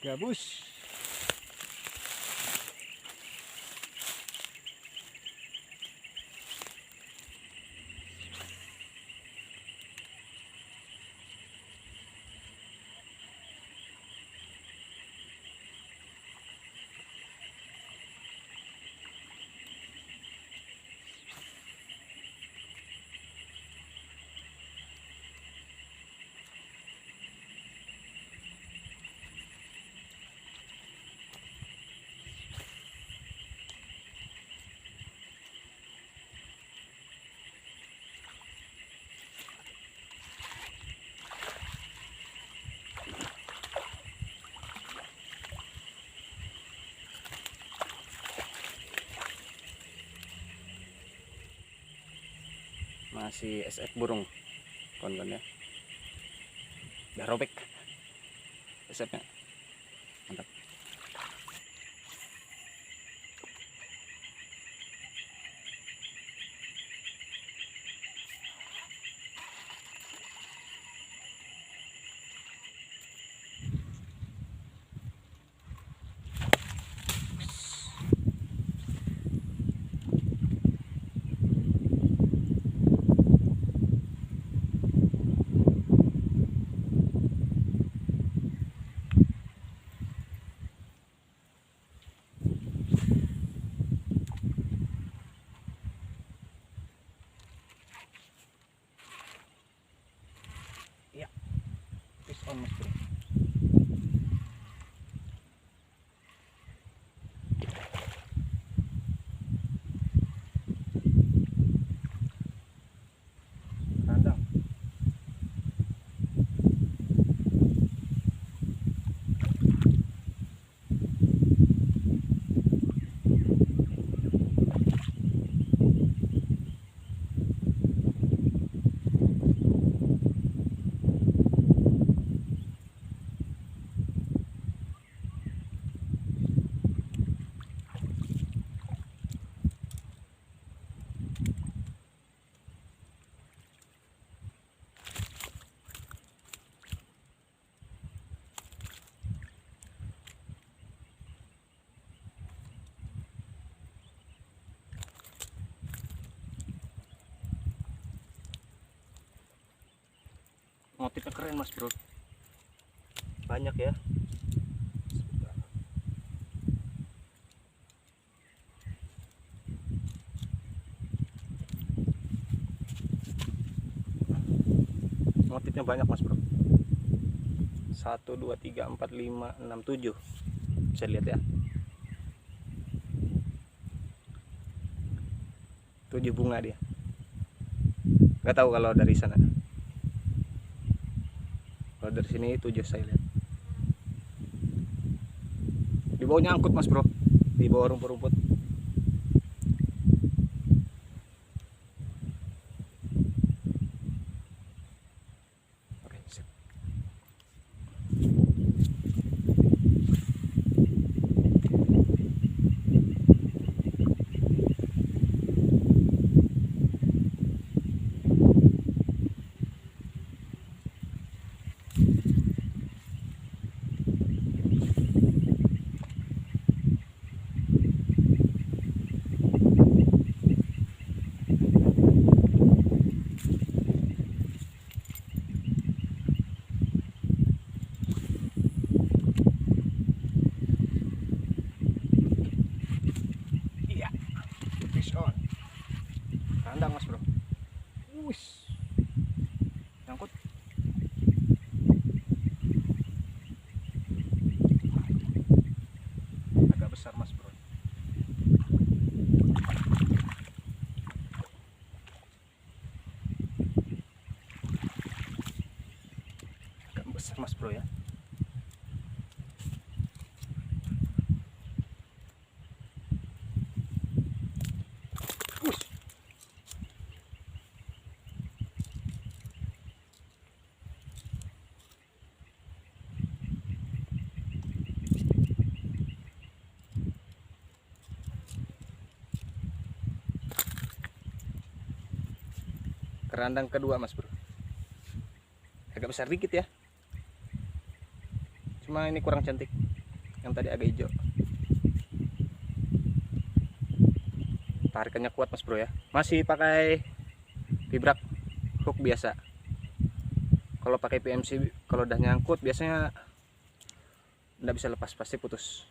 Gabus. Masih SF burung kawan-kawan ya, udah robek SF nya, mantap. Ya, fish on mas bro. Randang. Motifnya keren mas bro, banyak ya. Motifnya banyak mas bro, 1 2 3 4 5 6 7, bisa lihat ya, 7 bunga dia. Nggak tahu kalau dari sana, kalau dari sini 7 saya lihat. Di bawahnya angkut mas bro, di bawah rumput-rumput. Oke, sip. Iya, fish on. Kandang mas bro. Wis, nyangkut. Agak besar mas bro. Agak besar mas bro ya. Wis. Kerandang kedua mas bro, agak besar dikit ya, cuma ini kurang cantik. yang tadi agak hijau. Tarikannya kuat mas bro ya. Masih pakai vibrak hook biasa. Kalau pakai PMC, kalau udah nyangkut biasanya nggak bisa lepas, pasti putus.